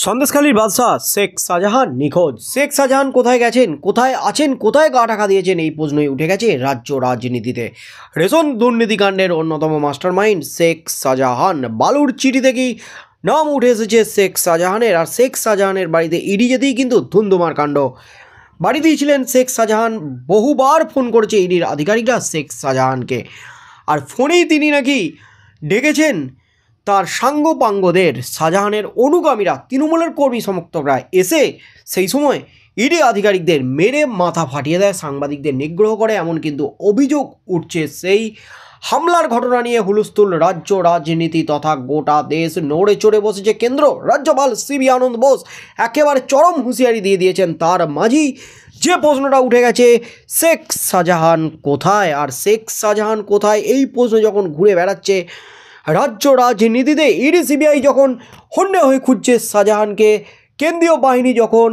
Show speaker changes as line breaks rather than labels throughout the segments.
সন্দেশখালীর বাদশাহ শেখ শাহজাহান নিখোঁজ। শেখ শাহজাহান কোথায় গেছেন, কোথায় আছেন, কোথায় গা ঢাকা দিয়েছেন, এই প্রশ্নই উঠে গেছে রাজ্য রাজনীতিতে। রেশন দুর্নীতিকাণ্ডের অন্যতম মাস্টারমাইন্ড শেখ শাহজাহান বালুর চিঠি থেকেই নাম উঠে এসেছে শেখ শাহজাহানের। আর শেখ শাহজাহানের বাড়িতে ইডি যেতেই কিন্তু ধুন্ধুমার কাণ্ড। বাড়িতেই ছিলেন শেখ শাহজাহান, বহুবার ফোন করেছে ইডির আধিকারিকরা শেখ শাহজাহানকে। আর ফোনেই তিনি নাকি ডেকেছেন তার সাঙ্গপাঙ্গদের, শাহজাহানের অনুগামীরা, তৃণমূলের কর্মী সমর্থকরা এসে সেই সময় ইডি আধিকারিকদের মেরে মাথা ফাটিয়ে দেয়, সাংবাদিকদের নিগ্রহ করে, এমন কিন্তু অভিযোগ উঠছে। সেই হামলার ঘটনা নিয়ে হুলস্থুল রাজ্য রাজনীতি তথা গোটা দেশ নড়ে চড়ে বসেছে কেন্দ্র। রাজ্যপাল সিবি আনন্দ বোস একেবারে চরম হুঁশিয়ারি দিয়ে দিয়েছেন। তার মাঝেই যে প্রশ্নটা উঠে গেছে, শেখ শাহজাহান কোথায়? আর শেখ শাহজাহান কোথায় এই প্রশ্ন যখন ঘুরে বেড়াচ্ছে রাজ্য রাজনীতিতে, ইডি সিবিআই যখন হন্যে হয়ে খুঁজছে শাহজাহানকে, কেন্দ্রীয় বাহিনী যখন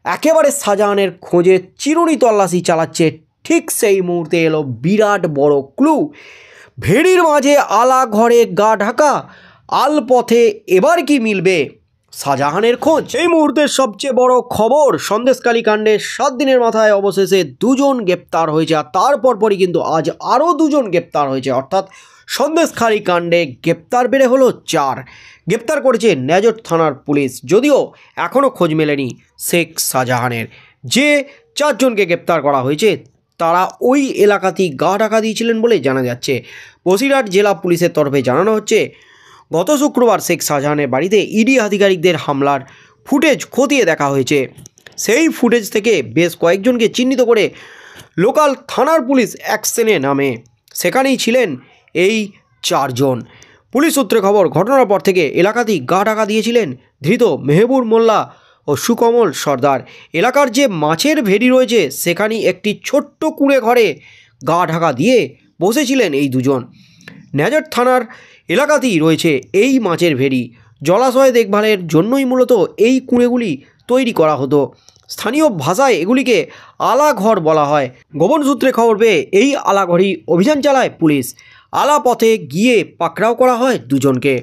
একেবারে শাহজাহানের খোঁজে চিরুনি তল্লাশি চালাচ্ছে, ঠিক সেই মুহূর্তে এলো বিরাট বড় ক্লু। ভেড়ির মাঝে আলা ঘরে গা ঢাকা, আলপথে এবার কি মিলবে শাহজাহানের খোঁজ? এই মুহূর্তের সবচেয়ে বড় খবর, সন্দেশখালী কাণ্ডে 7 দিনের মাথায় অবশেষে 2 জন গ্রেপ্তার হয়েছে। আর তারপরই কিন্তু আজ আরও 2 জন গ্রেপ্তার হয়েছে, অর্থাৎ সন্দেশখালী কাণ্ডে গ্রেপ্তার বেড়ে হলো 4। গ্রেপ্তার করেছে নেজর থানার পুলিশ, যদিও এখনও খোঁজ মেলেনি শেখ শাহজাহানের। যে 4 জনকে গ্রেপ্তার করা হয়েছে তারা ওই এলাকাতেই গা ঢাকা দিয়েছিলেন বলে জানা যাচ্ছে। বসিরহাট জেলা পুলিশের তরফে জানানো হচ্ছে, গত শুক্রবার শেখ শাহজাহানের বাড়িতে ইডি আধিকারিকদের হামলার ফুটেজ খতিয়ে দেখা হয়েছে। সেই ফুটেজ থেকে বেশ কয়েকজনকে চিহ্নিত করে লোকাল থানার পুলিশ অ্যাকশনে নামে। সেখানেই ছিলেন এই 4 জন। পুলিশ সূত্রে খবর, ঘটনার পর থেকে এলাকাতেই গা ঢাকা দিয়েছিলেন ধৃত মেহবুর মোল্লা ও সুকমল সর্দার। এলাকার যে মাছের ভেড়ি রয়েছে সেখানেই একটি ছোট্ট কুঁড়ে ঘরে গা ঢাকা দিয়ে বসেছিলেন এই 2 জন। নেজর থানার এলাকাতেই রয়েছে এই মাছের ভেড়ি। জলাশয় দেখভালের জন্যই মূলত এই কুঁড়েগুলি তৈরি করা হতো। স্থানীয় ভাষায় এগুলিকে আলাঘর বলা হয়। গোপন সূত্রে খবর পেয়ে এই আলাঘরই অভিযান চালায় পুলিশ। আলা পথে গিয়ে পাকড়াও করা হয় 2 জনকে।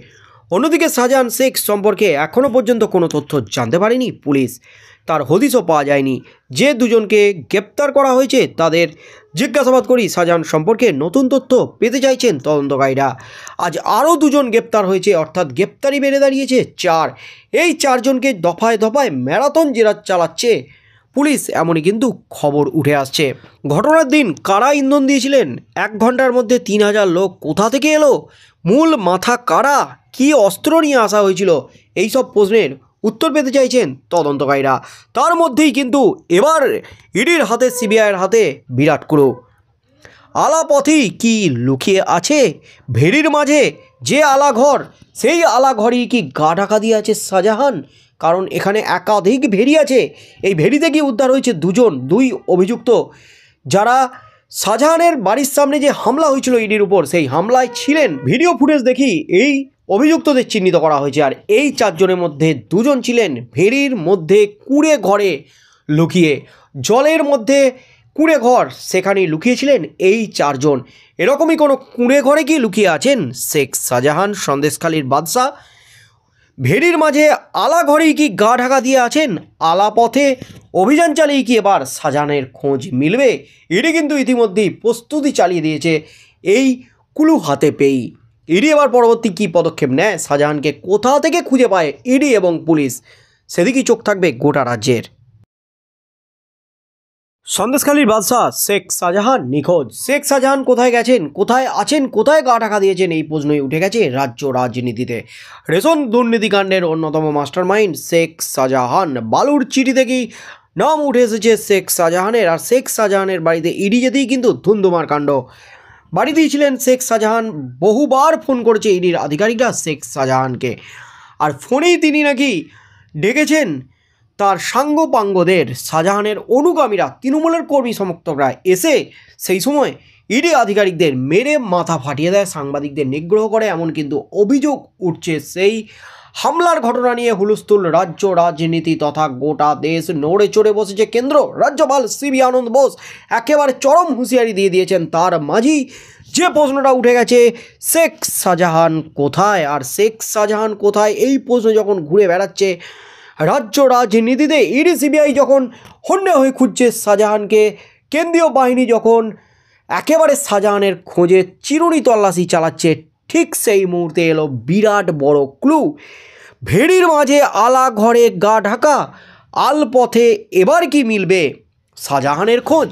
অন্যদিকে শাহজাহান শেখ সম্পর্কে এখনও পর্যন্ত কোনো তথ্য জানতে পারেনি পুলিশ। তার হদিশও পাওয়া যায়নি। যে 2 জনকে গ্রেপ্তার করা হয়েছে তাদের জিজ্ঞাসাবাদ করি শাহজাহান সম্পর্কে নতুন তথ্য পেতে চাইছেন তদন্তকারীরা। আজ আরও 2 জন গ্রেপ্তার হয়েছে, অর্থাৎ গ্রেপ্তারি বেড়ে দাঁড়িয়েছে 4। এই 4 জনকে দফায় দফায় ম্যারাথন জেরা চালাচ্ছে পুলিশ, এমনই কিন্তু খবর উঠে আসছে। ঘটনার দিন কারা ইন্ধন দিয়েছিলেন? 1 ঘন্টার মধ্যে 3000 লোক কোথা থেকে এলো? মূল মাথা কারা? কী অস্ত্র নিয়ে আসা হয়েছিল? এই সব প্রশ্নের উত্তর পেতে চাইছেন তদন্তকারীরা। তার মধ্যেই কিন্তু এবার ইডির হাতে, সিবিআইয়ের হাতে বিরাট ক্লু। আলাপথেই কি লুকিয়ে আছে ভেড়ির মাঝে যে আলাঘর, সেই আলাঘরেই কি গা ঢাকা দিয়ে আছে শাহজাহান? কারণ এখানে একাধিক ভেড়ি আছে। এই ভেড়ি থেকে উদ্ধার হয়েছে 2 অভিযুক্ত, যারা শাহজাহানের বাড়ির সামনে যে হামলা হয়েছিল ইডির উপর, সেই হামলায় ছিলেন। ভিডিও ফুটেজ দেখি এই অভিযুক্তদের চিহ্নিত করা হয়েছে। আর এই 4 জনের মধ্যে 2 জন ছিলেন ভেড়ির মধ্যে কুঁড়ে ঘরে লুকিয়ে। জলের মধ্যে কুঁড়ে ঘর, সেখানেই লুকিয়েছিলেন এই 4 জন। এরকমই কোনো কুঁড়ে ঘরে কি লুকিয়ে আছেন শেখ শাহজাহান, সন্দেশখালীর বাদশাহ? ভেড়ির মাঝে আলা ঘরেই কি গা ঢাকা দিয়ে আছেন? আলা পথে অভিযান চালিয়ে কি এবার শাহজাহানের খোঁজ মিলবে? ইডি কিন্তু ইতিমধ্যেই প্রস্তুতি চালিয়ে দিয়েছে এই ক্লু হাতে পেয়েই। ইডি এবার পরবর্তী কী পদক্ষেপ নেয়, শাহজাহানকে কোথা থেকে খুঁজে পায় ইডি এবং পুলিশ, সেদিকেই চোখ থাকবে গোটা রাজ্যের। সন্দেশখালীর বাদশাহ শেখ শাহজাহান নিখোঁজ। শেখ শাহজাহান কোথায় গেছেন, কোথায় আছেন, কোথায় গা ঢাকা দিয়েছেন, এই প্রশ্নই উঠে গেছে রাজ্য রাজনীতিতে। রেশন দুর্নীতিকাণ্ডের অন্যতম মাস্টারমাইন্ড শেখ শাহজাহান বালুর চিঠি থেকেই নাম উঠে এসেছে শেখ শাহজাহানের। আর শেখ শাহজাহানের বাড়িতে ইডি যেতেই কিন্তু ধুন্ধুমার কাণ্ড। বাড়িতেই ছিলেন শেখ শাহজাহান, বহুবার ফোন করেছে ইডির আধিকারিকরা শেখ শাহজাহানকে। আর ফোনেই তিনি নাকি ডেকেছেন তার সাঙ্গপাঙ্গদের, শাহজাহানের অনুগামীরা, তৃণমূলের কর্মী সমর্থকরা এসে সেই সময় ইডি আধিকারিকদের মেরে মাথা ফাটিয়ে দেয়, সাংবাদিকদের নিগ্রহ করে, এমন কিন্তু অভিযোগ উঠছে। সেই হামলার ঘটনা নিয়ে হুলস্থুল রাজ্য রাজনীতি তথা গোটা দেশ নড়ে চড়ে বসেছে কেন্দ্র। রাজ্যপাল সিবি আনন্দ বোস একেবারে চরম হুঁশিয়ারি দিয়ে দিয়েছেন। তার মাঝেই যে প্রশ্নটা উঠে গেছে, শেখ শাহজাহান কোথায়? আর শেখ শাহজাহান কোথায় এই প্রশ্ন যখন ঘুরে বেড়াচ্ছে রাজ্য রাজনীতিতে ইডি সিবিআই যখন হন্যে হয়ে খুঁজছে শাহজাহানকে, কেন্দ্রীয় বাহিনী যখন একেবারে শাহজাহানের খোঁজে চিরুনি তল্লাশি চালাচ্ছে, ঠিক সেই মুহূর্তে এলো বিরাট বড় ক্লু। ভেড়ির মাঝে আলা ঘরে গা ঢাকা, আলপথে এবার কি মিলবে শাহজাহানের খোঁজ।